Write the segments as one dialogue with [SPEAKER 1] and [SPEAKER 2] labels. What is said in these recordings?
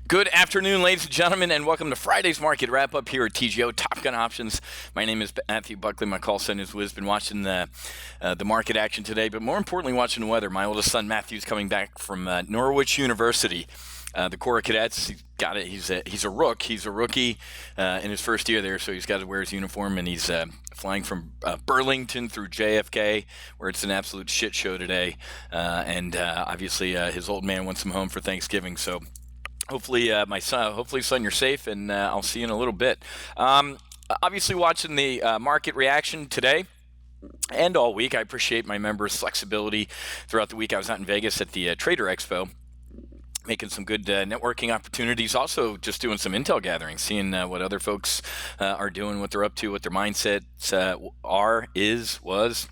[SPEAKER 1] Good afternoon, ladies and gentlemen, and welcome to Friday's Market Wrap-Up here at TGO Top Gun Options. My name is Matthew Buckley. My call sign is Wiz. Been watching the market action today, but more importantly, watching the weather. My oldest son, Matthew's coming back from Norwich University. The Corps of Cadets, he's got it. He's a rook. He's a rookie in his first year there, so he's got to wear his uniform, and he's flying from Burlington through JFK, where it's an absolute shit show today. And obviously, his old man wants him home for Thanksgiving, so hopefully, son, you're safe, and I'll see you in a little bit. Obviously, watching the market reaction today and all week. I appreciate my members' flexibility throughout the week. I was out in Vegas at the Trader Expo, making some good networking opportunities. Also, just doing some intel gathering, seeing what other folks are doing, what they're up to, what their mindsets was.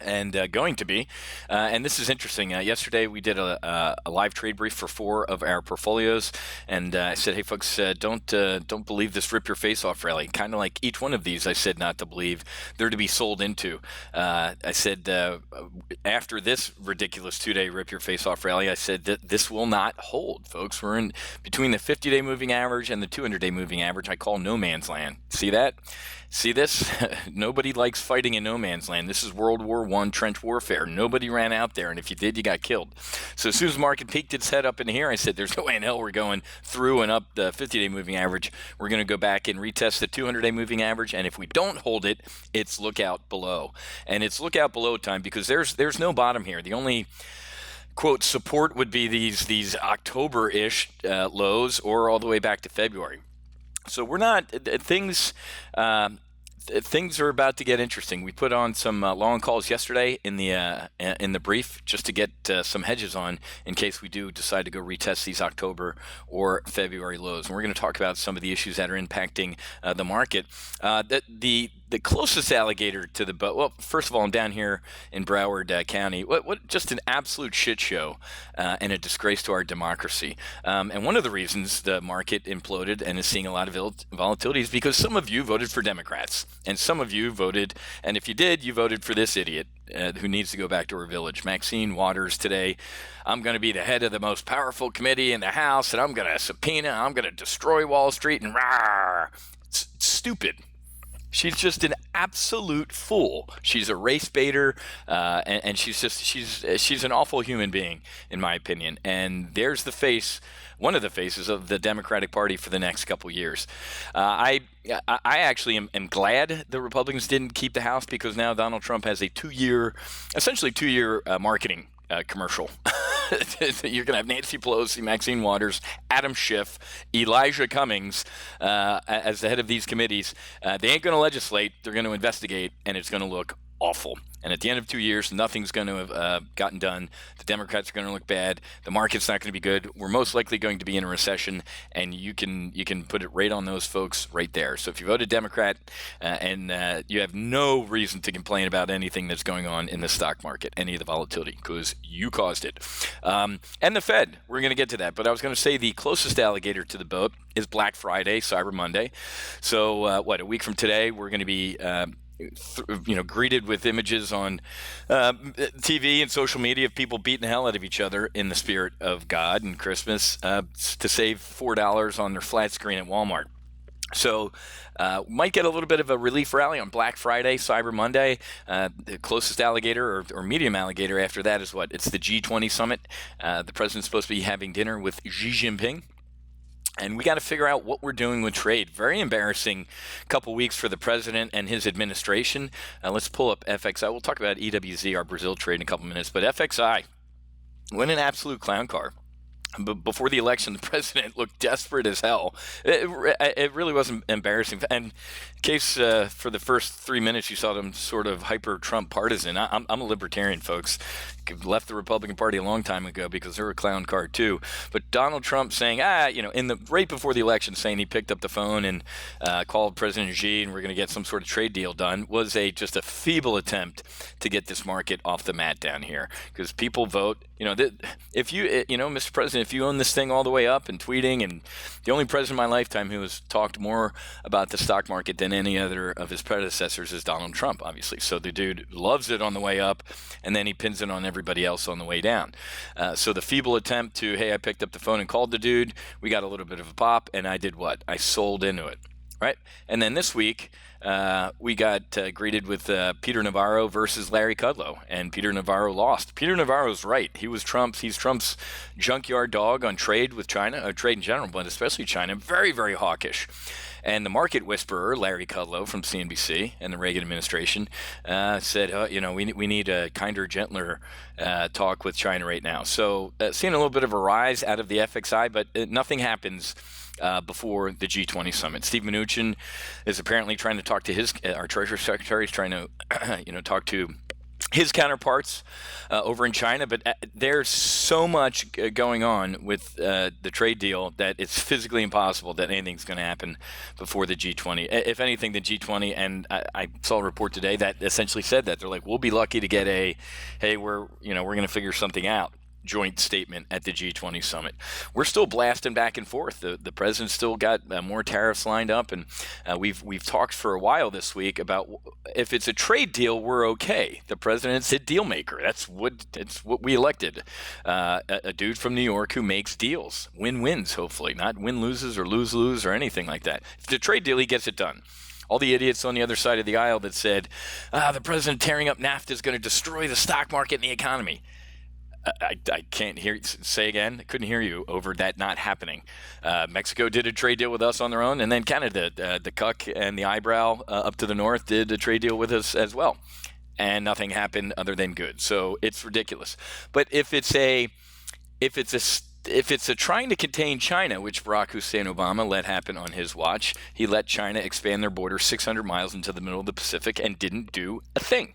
[SPEAKER 1] And going to be. And this is interesting. Yesterday, we did a live trade brief for 4 of our portfolios. And I said, hey, folks, don't believe this rip your face off rally. Kind of like each one of these, I said not to believe. They're to be sold into. I said, after this ridiculous 2-day rip your face off rally, I said that this will not hold, folks. We're in between the 50-day moving average and the 200-day moving average. I call no man's land. See that? See this? Nobody likes fighting in no man's land. This is World War I trench warfare. Nobody ran out there, and if you did, you got killed. So as soon as the market peaked its head up in here, I said, there's no way in hell we're going through and up the 50-day moving average. We're going to go back and retest the 200-day moving average, and if we don't hold it, it's lookout below. And it's lookout below time because there's no bottom here. The only quote support would be these October-ish lows or all the way back to February. So we're not things are about to get interesting. We put on some long calls yesterday in the brief just to get some hedges on in case we do decide to go retest these October or February lows. And we're going to talk about some of the issues that are impacting the market. The closest alligator to the boat. Well, first of all, I'm down here in Broward County. What just an absolute shit show and a disgrace to our democracy. And one of the reasons the market imploded and is seeing a lot of volatility is because some of you voted for Democrats, and some of you voted, and if you did, you voted for this idiot who needs to go back to her village. Maxine Waters today. I'm going to be the head of the most powerful committee in the House, and I'm going to subpoena. I'm going to destroy Wall Street and rah. It's stupid. She's just an absolute fool. She's a race baiter, and she's an awful human being, in my opinion. And there's the face, one of the faces of the Democratic Party for the next couple years. I actually am glad the Republicans didn't keep the House because now Donald Trump has a essentially two year marketing commercial. You're going to have Nancy Pelosi, Maxine Waters, Adam Schiff, Elijah Cummings as the head of these committees. They ain't going to legislate. They're going to investigate, and it's going to look awful. And at the end of 2 years, nothing's going to have gotten done. The Democrats are going to look bad. The market's not going to be good. We're most likely going to be in a recession, and you can put it right on those folks right there. So if you voted Democrat and you have no reason to complain about anything that's going on in the stock market, any of the volatility, because you caused it. And the Fed, we're going to get to that. But I was going to say the closest alligator to the boat is Black Friday, Cyber Monday. So a week from today, we're going to be greeted with images on TV and social media of people beating the hell out of each other in the spirit of God and Christmas to save $4 on their flat screen at Walmart. So might get a little bit of a relief rally on Black Friday, Cyber Monday. The closest alligator or medium alligator after that is what? It's the G20 summit. The president's supposed to be having dinner with Xi Jinping. And we got to figure out what we're doing with trade. Very embarrassing couple weeks for the president and his administration. Let's pull up FXI. We'll talk about EWZ, our Brazil trade, in a couple minutes. But FXI went an absolute clown car. But before the election, the president looked desperate as hell. It really wasn't embarrassing. And in case for the first 3 minutes you saw them sort of hyper-Trump partisan, I'm a libertarian, folks. Left the Republican Party a long time ago because they're a clown card too. But Donald Trump saying, right before the election, saying he picked up the phone and called President Xi and we're going to get some sort of trade deal done was just a feeble attempt to get this market off the mat down here. Because people vote, if you, Mr. President, if you own this thing all the way up and tweeting, and the only president in my lifetime who has talked more about the stock market than any other of his predecessors is Donald Trump, obviously. So the dude loves it on the way up, and then he pins it on every everybody else on the way down. So the feeble attempt to, hey, I picked up the phone and called the dude, we got a little bit of a pop, and I did what? I sold into it. Right. And then this week, we got greeted with Peter Navarro versus Larry Kudlow, and Peter Navarro lost. Peter Navarro's right. He's Trump's junkyard dog on trade with China, trade in general, but especially China. Very, very hawkish. And the market whisperer, Larry Kudlow from CNBC and the Reagan administration, said, we need a kinder, gentler talk with China right now. So seeing a little bit of a rise out of the FXI, but nothing happens before the G20 summit. Steve Mnuchin is apparently trying to talk to our Treasury Secretary is trying to, talk to his counterparts over in China, but there's so much going on with the trade deal that it's physically impossible that anything's going to happen before the G20. If anything, the G20, and I saw a report today that essentially said that they're like, we'll be lucky to get we're going to figure something out joint statement at the G20 summit. We're still blasting back and forth. The president's still got more tariffs lined up, and we've talked for a while this week about if it's a trade deal, we're okay. The president's a deal maker. It's what we elected. A dude from New York who makes deals, win-wins, hopefully, not win-loses or lose-lose or anything like that. If it's a trade deal, he gets it done. All the idiots on the other side of the aisle that said, the president tearing up NAFTA is going to destroy the stock market and the economy. I can't hear you say again. I couldn't hear you over that not happening. Mexico did a trade deal with us on their own, and then Canada, the Cuck and the eyebrow up to the north did a trade deal with us as well, and nothing happened other than good. So it's ridiculous. But if it's a trying to contain China, which Barack Hussein Obama let happen on his watch, he let China expand their border 600 miles into the middle of the Pacific and didn't do a thing.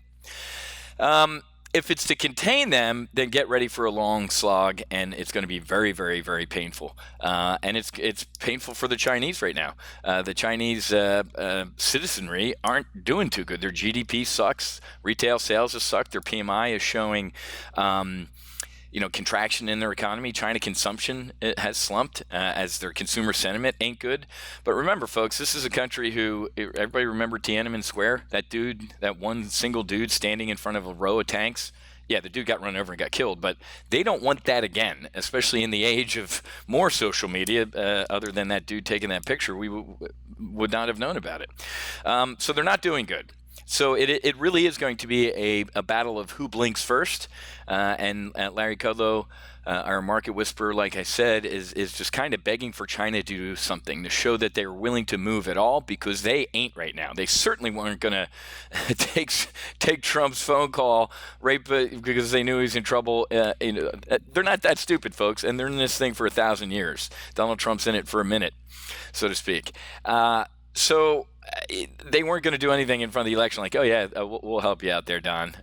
[SPEAKER 1] If it's to contain them, then get ready for a long slog, and it's going to be very, very, very painful. And it's painful for the Chinese right now. The Chinese citizenry aren't doing too good. Their GDP sucks. Retail sales has sucked. Their PMI is showing contraction in their economy. China consumption has slumped as their consumer sentiment ain't good. But remember, folks, this is a country everybody remember Tiananmen Square? That one single dude standing in front of a row of tanks? Yeah, the dude got run over and got killed, but they don't want that again, especially in the age of more social media. Other than that dude taking that picture, we would not have known about it. So they're not doing good. So it really is going to be a battle of who blinks first. And Larry Kudlow, our market whisperer, like I said, is just kind of begging for China to do something to show that they're willing to move at all, because they ain't right now. They certainly weren't going to take Trump's phone call right because they knew he was in trouble. They're not that stupid, folks, and they're in this thing for 1,000 years. Donald Trump's in it for a minute, so to speak. So they weren't going to do anything in front of the election like, oh, yeah, we'll help you out there, Don.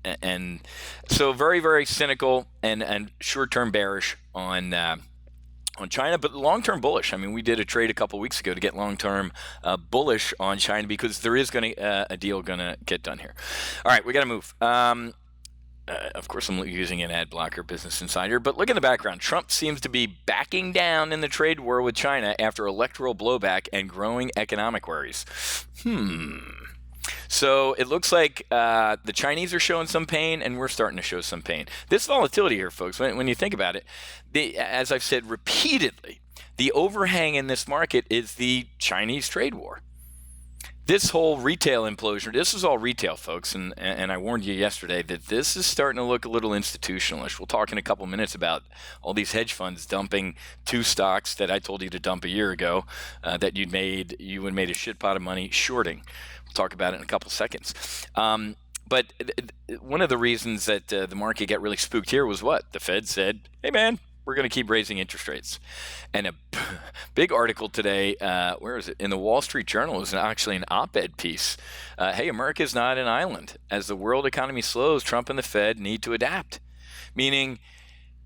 [SPEAKER 1] And so very, very cynical and short-term bearish on China, but long-term bullish. I mean, we did a trade a couple weeks ago to get long-term bullish on China because there is a deal going to get done here. All right, we got to move. Of course, I'm using an ad blocker, Business Insider. But look in the background. Trump seems to be backing down in the trade war with China after electoral blowback and growing economic worries. So it looks like the Chinese are showing some pain, and we're starting to show some pain. This volatility here, folks, when you think about it, as I've said repeatedly, the overhang in this market is the Chinese trade war. This whole retail implosion, this is all retail, folks, and I warned you yesterday that this is starting to look a little institutionalish. We'll talk in a couple minutes about all these hedge funds dumping two stocks that I told you to dump a year ago that you would made a shit pot of money shorting. We'll talk about it in a couple seconds. But one of the reasons that the market got really spooked here was what? The Fed said, hey, man, we're going to keep raising interest rates. And a big article today, where is it? In the Wall Street Journal is actually an op-ed piece. Hey, America is not an island. As the world economy slows, Trump and the Fed need to adapt. Meaning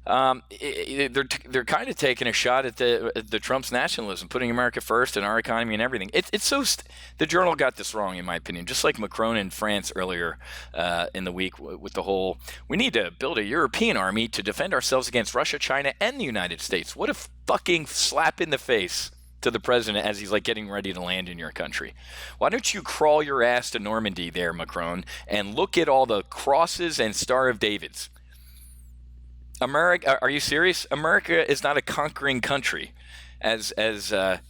[SPEAKER 1] they're kind of taking a shot at the Trump's nationalism, putting America first and our economy and everything. The Journal got this wrong, in my opinion, just like Macron in France earlier in the week with the whole, we need to build a European army to defend ourselves against Russia, China, and the United States. What a fucking slap in the face to the president as he's like getting ready to land in your country. Why don't you crawl your ass to Normandy there, Macron, and look at all the crosses and Star of Davids? America, are you serious? America is not a conquering country. As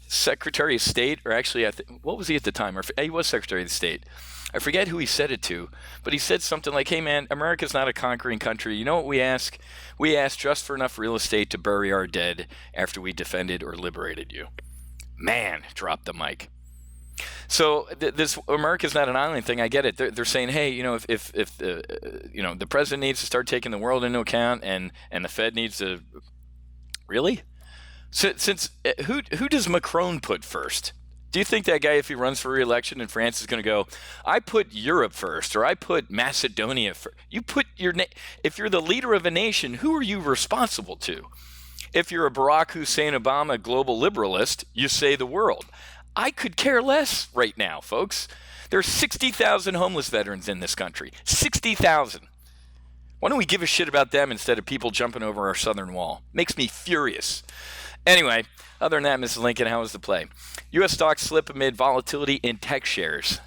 [SPEAKER 1] Secretary of State, or actually, what was he at the time? He was Secretary of State. I forget who he said it to, but he said something like, "Hey, man, America's not a conquering country. You know what we ask? We ask just for enough real estate to bury our dead after we defended or liberated you." Man, drop the mic. So this America's not an island thing. I get it. They're saying, hey, if the president needs to start taking the world into account, and the Fed needs to really. Since who does Macron put first? Do you think that guy, if he runs for re-election in France, is going to go, I put Europe first, or I put Macedonia first? You put if you're the leader of a nation, who are you responsible to? If you're a Barack Hussein Obama global liberalist, you say the world. I could care less right now, folks. There's 60,000 homeless veterans in this country. 60,000. Why don't we give a shit about them instead of people jumping over our southern wall? Makes me furious. Anyway, other than that, Mrs. Lincoln, how was the play? U.S. stocks slip amid volatility in tech shares.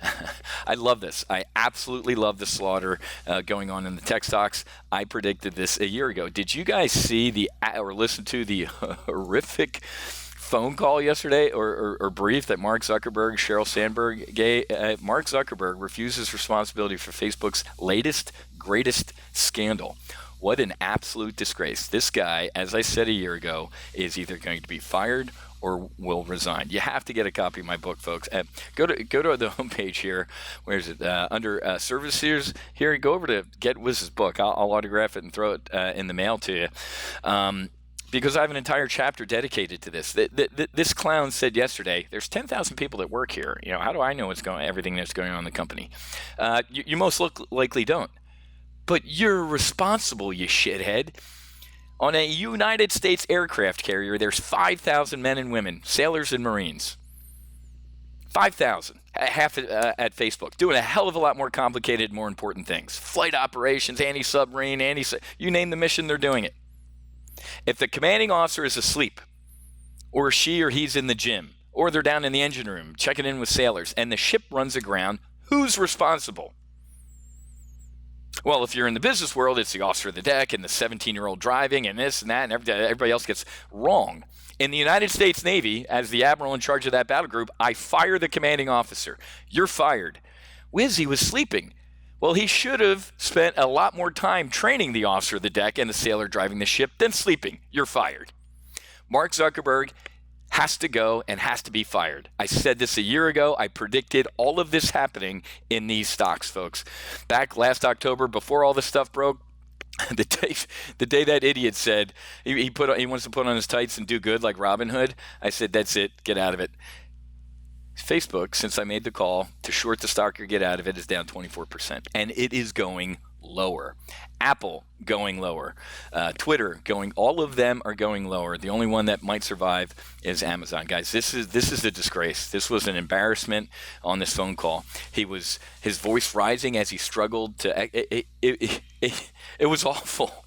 [SPEAKER 1] I love this. I absolutely love the slaughter going on in the tech stocks. I predicted this a year ago. Did you guys see or listen to the horrific phone call yesterday or brief that Mark Zuckerberg, Sheryl Sandberg gave? Mark Zuckerberg refuses responsibility for Facebook's latest, greatest scandal. What an absolute disgrace. This guy, as I said a year ago, is either going to be fired or will resign. You have to get a copy of my book, folks. Go to the homepage here. Where is it? Under services here. Go over to Get Wiz's book. I'll autograph it and throw it in the mail to you. Because I have an entire chapter dedicated to this. This clown said yesterday, there's 10,000 people that work here. How do I know everything that's going on in the company? You most likely don't. But you're responsible, you shithead. On a United States aircraft carrier, there's 5,000 men and women, sailors and Marines. 5,000, half at Facebook, doing a hell of a lot more complicated, more important things. Flight operations, anti-submarine, you name the mission, they're doing it. If the commanding officer is asleep, or she or he's in the gym, or they're down in the engine room checking in with sailors, and the ship runs aground, who's responsible? Well, if you're in the business world, it's the officer of the deck and the 17-year-old driving and this and that, and everybody else gets wrong. In the United States Navy, as the admiral in charge of that battle group, I fire the commanding officer. You're fired. Whiz, he was sleeping. Well, he should have spent a lot more time training the officer of the deck and the sailor driving the ship than sleeping. You're fired. Mark Zuckerberg has to go and has to be fired. I said this a year ago. I predicted all of this happening in these stocks, folks. Back last October, before all this stuff broke, the day that idiot said he wants to put on his tights and do good like Robin Hood, I said, that's it, get out of it. Facebook, since I made the call to short the stock or get out of it, is down 24%, and it is going lower. Apple going lower. Twitter going. All of them are going lower. The only one that might survive is Amazon. Guys, this is a disgrace. This was an embarrassment on this phone call. His voice rising as he struggled to. It was awful.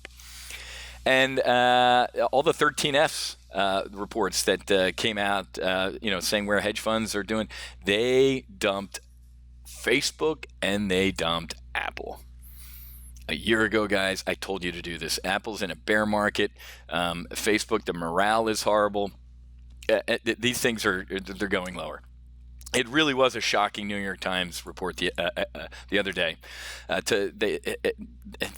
[SPEAKER 1] And all the 13Fs reports that came out, saying where hedge funds are doing, they dumped Facebook and they dumped Apple. A year ago, guys, I told you to do this. Apple's in a bear market. Facebook, the morale is horrible. These things they're going lower. It really was a shocking New York Times report the other day.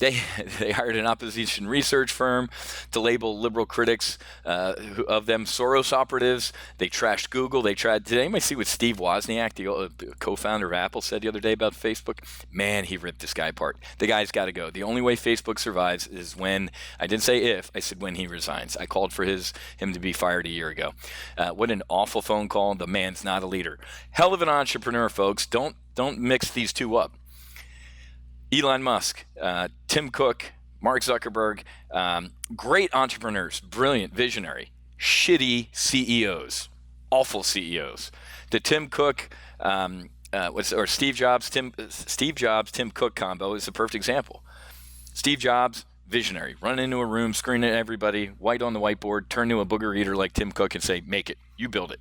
[SPEAKER 1] They hired an opposition research firm to label liberal critics of them Soros operatives. They trashed Google. Did anybody see what Steve Wozniak, the co-founder of Apple, said the other day about Facebook? Man, he ripped this guy apart. The guy's got to go. The only way Facebook survives is when, I didn't say if, I said when he resigns. I called for him to be fired a year ago. What an awful phone call. The man's not a leader. Hell of an entrepreneur, folks. Don't mix these two up. Elon Musk, Tim Cook, Mark Zuckerberg, great entrepreneurs, brilliant, visionary, shitty CEOs, awful CEOs. The Tim Cook, Steve Jobs, Tim Cook combo is a perfect example. Steve Jobs, visionary, run into a room, screen at everybody, white on the whiteboard, turn to a booger eater like Tim Cook and say, make it, you build it.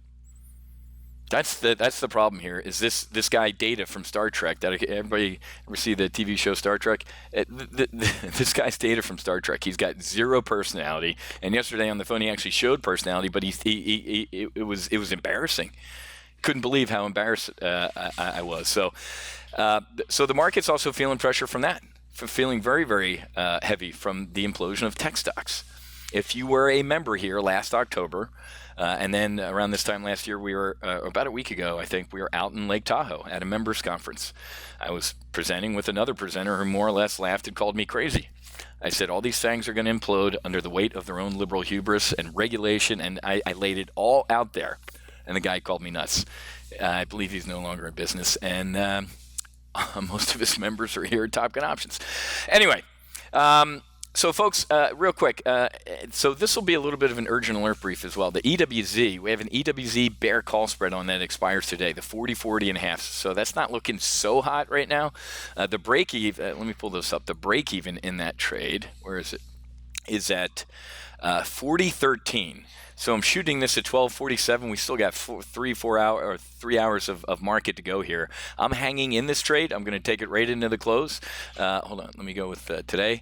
[SPEAKER 1] That's the problem here. Is this guy Data from Star Trek? That everybody ever see the TV show Star Trek? This guy's Data from Star Trek. He's got zero personality. And yesterday on the phone, he actually showed personality, but it was embarrassing. Couldn't believe how embarrassed I was. So the market's also feeling pressure from that, feeling very, very heavy from the implosion of tech stocks. If you were a member here last October, and then around this time last year, we were about a week ago, I think, we were out in Lake Tahoe at a members conference. I was presenting with another presenter who more or less laughed and called me crazy. I said all these things are going to implode under the weight of their own liberal hubris and regulation, and I laid it all out there. And the guy called me nuts. I believe he's no longer in business, and most of his members are here at Top Gun Options. Anyway, so folks, real quick, so this will be a little bit of an urgent alert brief as well. The EWZ, we have an EWZ bear call spread on that expires today, the 40, 40 and a half. So that's not looking so hot right now. The break even, let me pull this up. The break even in that trade, where is it? Is at 40.13. So I'm shooting this at 12:47. We still got 3 hours of market to go here. I'm hanging in this trade. I'm going to take it right into the close. Hold on, let me go with today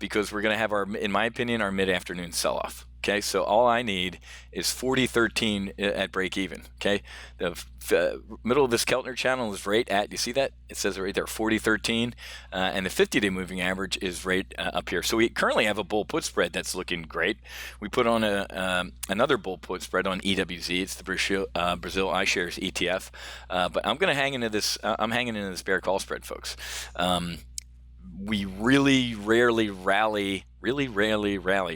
[SPEAKER 1] because we're going to have in my opinion, our mid-afternoon sell-off. Okay, so all I need is 40.13 at break even. Okay, the middle of this Keltner channel is right at, you see that? It says it right there, 40.13, and the 50-day moving average is right up here. So we currently have a bull put spread that's looking great. We put on another bull put spread on EWZ. It's the Brazil iShares ETF, but I'm going to hang into this. I'm hanging into this bear call spread, folks. We really rarely rally,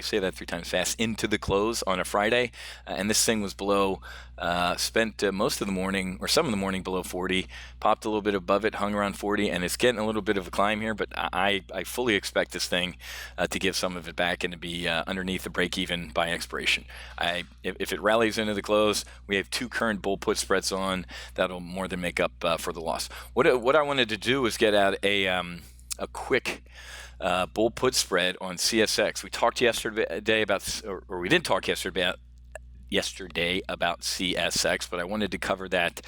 [SPEAKER 1] say that 3 times fast, into the close on a Friday. And this thing was below, spent most of the morning, or some of the morning below 40, popped a little bit above it, hung around 40, and it's getting a little bit of a climb here, but I fully expect this thing to give some of it back and to be underneath the break even by expiration. If it rallies into the close, we have 2 current bull put spreads on. That'll more than make up for the loss. What I wanted to do was get out a quick bull put spread on CSX. We talked yesterday about, or we didn't talk yesterday about CSX, but I wanted to cover that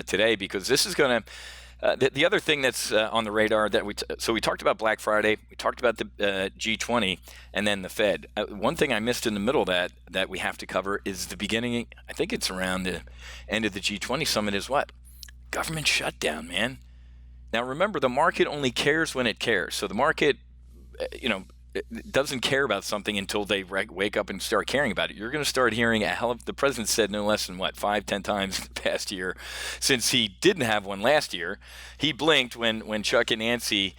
[SPEAKER 1] today because this is going to. The other thing that's on the radar that so we talked about Black Friday, we talked about the G20, and then the Fed. One thing I missed in the middle of that we have to cover is the beginning. I think it's around the end of the G20 summit. Is what? Government shutdown, man. Now, remember, the market only cares when it cares. So the market, it doesn't care about something until they wake up and start caring about it. You're going to start hearing the president said no less than 5-10 times the past year, since he didn't have one last year. He blinked when Cuck and Nancy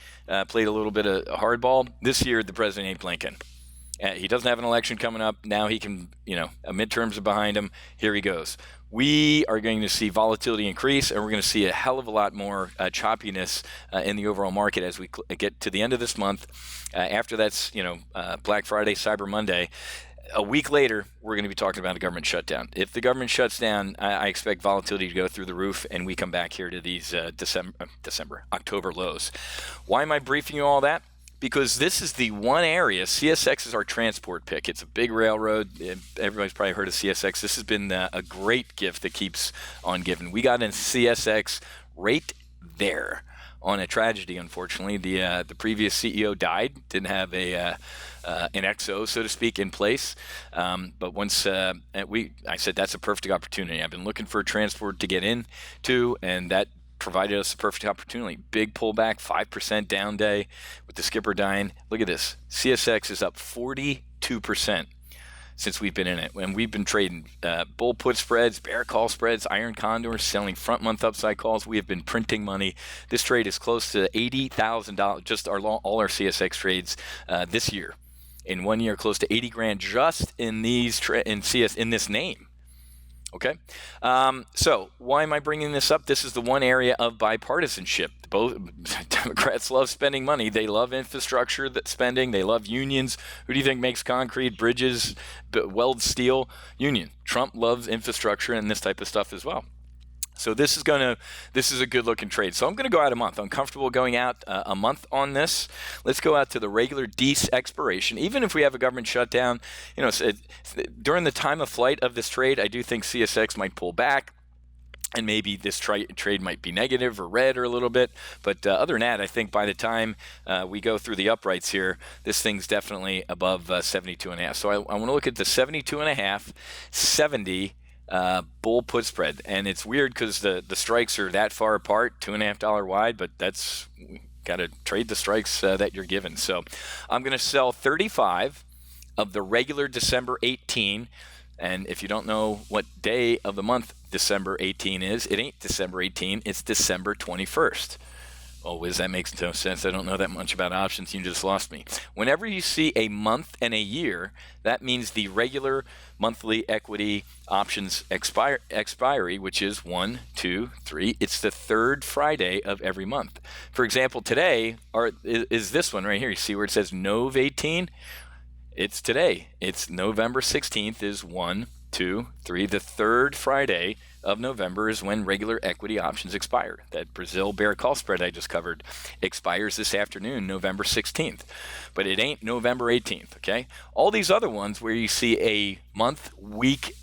[SPEAKER 1] played a little bit of hardball. This year, the president ain't blinking. He doesn't have an election coming up. Now he can, midterms are behind him. Here he goes. We are going to see volatility increase, and we're going to see a hell of a lot more choppiness in the overall market as we get to the end of this month. After that's, Black Friday, Cyber Monday. A week later, we're going to be talking about a government shutdown. If the government shuts down, I expect volatility to go through the roof, and we come back here to these October lows. Why am I briefing you all that? Because this is the one area, CSX is our transport pick. It's a big railroad. Everybody's probably heard of CSX. This has been a great gift that keeps on giving. We got in CSX right there on a tragedy, unfortunately. The previous CEO died, didn't have an XO, so to speak, in place. But once I said that's a perfect opportunity. I've been looking for a transport to get into, and that provided us a perfect opportunity. Big pullback, 5% down day with the skipper dying. Look at this. CSX is up 42% since we've been in it. And we've been trading bull put spreads, bear call spreads, iron condors, selling front month upside calls. We have been printing money. This trade is close to $80,000, just all our CSX trades this year. In 1 year, close to 80 grand just in in this name. Okay, so why am I bringing this up? This is the one area of bipartisanship. Both Democrats love spending money. They love infrastructure spending. They love unions. Who do you think makes concrete, bridges, welds steel? Union. Trump loves infrastructure and this type of stuff as well. So this is a good looking trade. So I'm going to go out a month. I'm comfortable going out a month on this. Let's go out to the regular DEES expiration. Even if we have a government shutdown, during the time of flight of this trade, I do think CSX might pull back. and maybe this trade might be negative or red or a little bit. But other than that, I think by the time we go through the uprights here, this thing's definitely above 72.5. So I want to look at the 72.5, 70 bull put spread. And it's weird because the strikes are that far apart, $2.50 wide, but that's got to trade the strikes that you're given. So I'm going to sell 35 of the regular December 18. And if you don't know what day of the month December 18 is, it ain't December 18, it's December 21st. Oh, Wiz, that makes no sense. I don't know that much about options. You just lost me. Whenever you see a month and a year, that means the regular monthly equity options expiry, which is 1, 2, 3. It's the third Friday of every month. For example, today is this one right here. You see where it says Nov 18? It's today. It's November 16th is 1, 2, 3. The third Friday of November is when regular equity options expire. That Brazil bear call spread I just covered expires this afternoon, November 16th. But it ain't November 18th, okay? All these other ones where you see a month, week,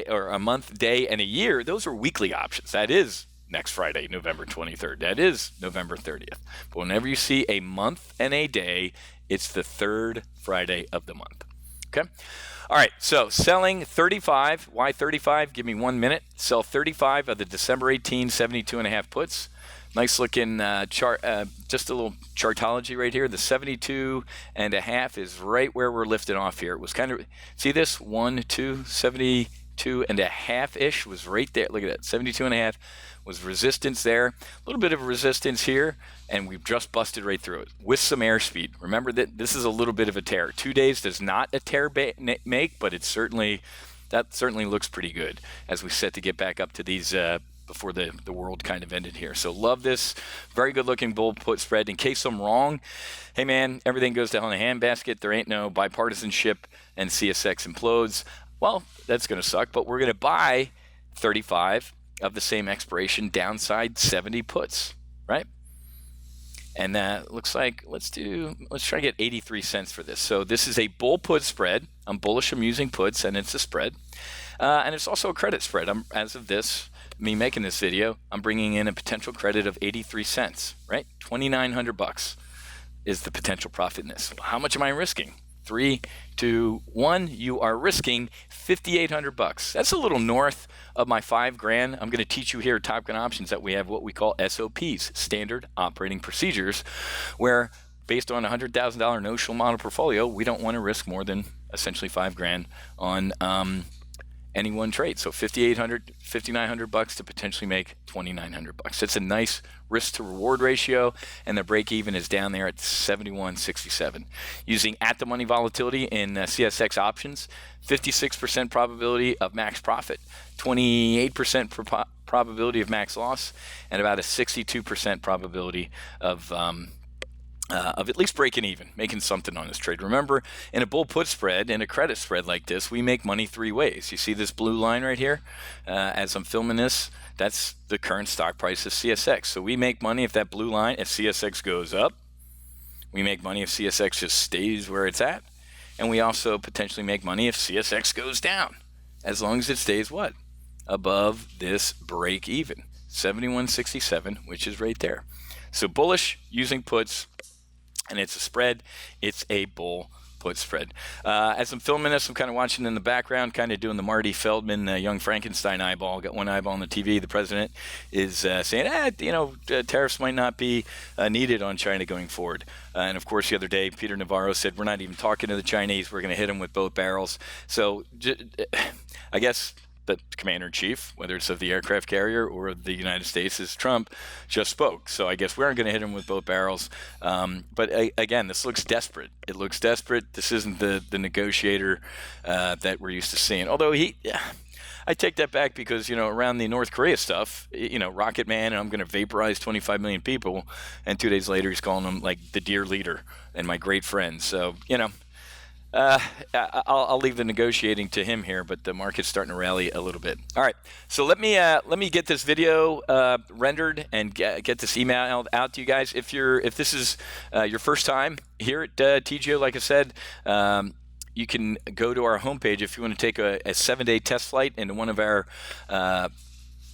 [SPEAKER 1] or a month, day, and a year, those are weekly options. That is next Friday, November 23rd. That is November 30th. But whenever you see a month and a day, it's the third Friday of the month. Okay? All right, so selling 35. Why 35? Give me 1 minute. Sell 35 of the December 18, 72.5 puts. Nice looking chart, just a little chartology right here. The 72.5 is right where we're lifting off here. It was kind of, see this? 1, 2, 72.5-ish was right there. Look at that, 72.5 was resistance there. A little bit of resistance here, and we've just busted right through it with some airspeed. Remember that this is a little bit of a tear. 2 days does not a tear make, but that certainly looks pretty good as we set to get back up to these before the world kind of ended here. So love this. Very good looking bull put spread. In case I'm wrong, hey man, everything goes down in a handbasket. There ain't no bipartisanship and CSX implodes. Well, that's going to suck, but we're going to buy 35 of the same expiration downside 70 puts, right? And that looks like, let's try to get 83 cents for this. So this is a bull put spread. I'm bullish, I'm using puts, and it's a spread. And it's also a credit spread. As of me making this video, I'm bringing in a potential credit of 83 cents, right? $2,900 is the potential profit in this. How much am I risking? 3, 2, 1. You are risking $5,800. That's a little north of my $5,000. I'm going to teach you here at Top Gun Options that we have what we call SOPs, Standard Operating Procedures, where based on a $100,000 notional model portfolio, we don't want to risk more than essentially $5,000 on any one trade. So $5,900 to potentially make $2,900. It's a nice risk to reward ratio, and the break even is down there at 71.67. Using at the money volatility in CSX options, 56% probability of max profit, 28% probability of max loss, and about a 62% probability of at least breaking even, making something on this trade. Remember, in a bull put spread, in a credit spread like this, we make money 3 ways. You see this blue line right here? As I'm filming this, that's the current stock price of CSX. So we make money if that blue line, if CSX goes up. We make money if CSX just stays where it's at. And we also potentially make money if CSX goes down, as long as it stays what? Above this break even, 71.67, which is right there. So bullish using puts, and it's a spread. It's a bull put spread. As I'm filming this, I'm kind of watching in the background, kind of doing the Marty Feldman, Young Frankenstein eyeball. Got one eyeball on the TV. The president is saying, tariffs might not be needed on China going forward. And of course, the other day, Peter Navarro said, we're not even talking to the Chinese. We're going to hit them with both barrels. So I guess the commander-in-chief, whether it's of the aircraft carrier or of the United States, is Trump, just spoke. So I guess we aren't going to hit him with both barrels. But again, this looks desperate. It looks desperate. This isn't the negotiator that we're used to seeing. Although I take that back because, around the North Korea stuff, Rocket Man, and I'm going to vaporize 25 million people. And 2 days later, he's calling them like the dear leader and my great friend. So, I'll leave the negotiating to him here, but the market's starting to rally a little bit. All right, so let me get this video rendered and get this email out to you guys. If this is your first time here at TGO, like I said, you can go to our homepage if you want to take a 7-day test flight into one of our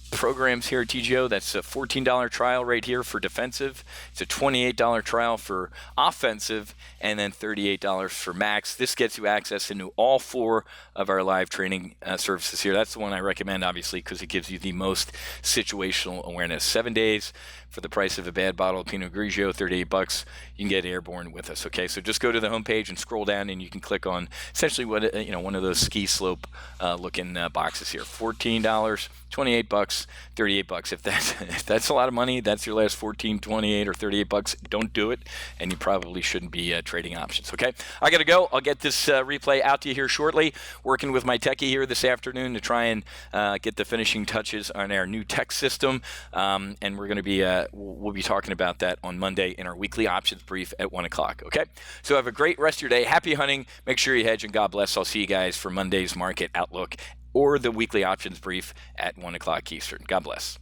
[SPEAKER 1] programs here at TGO. That's a $14 trial right here for defensive. It's a $28 trial for offensive, and then $38 for max. This gets you access into all 4 of our live training services here. That's the one I recommend, obviously, because it gives you the most situational awareness. 7 days for the price of a bad bottle of Pinot Grigio, $38. You can get airborne with us. Okay, so just go to the homepage and scroll down, and you can click on essentially what one of those ski slope looking boxes here. $14, $28, $38. If that's a lot of money, that's your last $14, $28, or $38. Don't do it, and you probably shouldn't be trading options. Okay, I got to go. I'll get this replay out to you here shortly. Working with my techie here this afternoon to try and get the finishing touches on our new tech system, and we're going to be we'll be talking about that on Monday in our weekly options brief at 1 o'clock. Okay, so have a great rest of your day. Happy hunting. Make sure you hedge, and God bless. I'll see you guys for Monday's market outlook or the weekly options brief at 1 o'clock Eastern. God bless.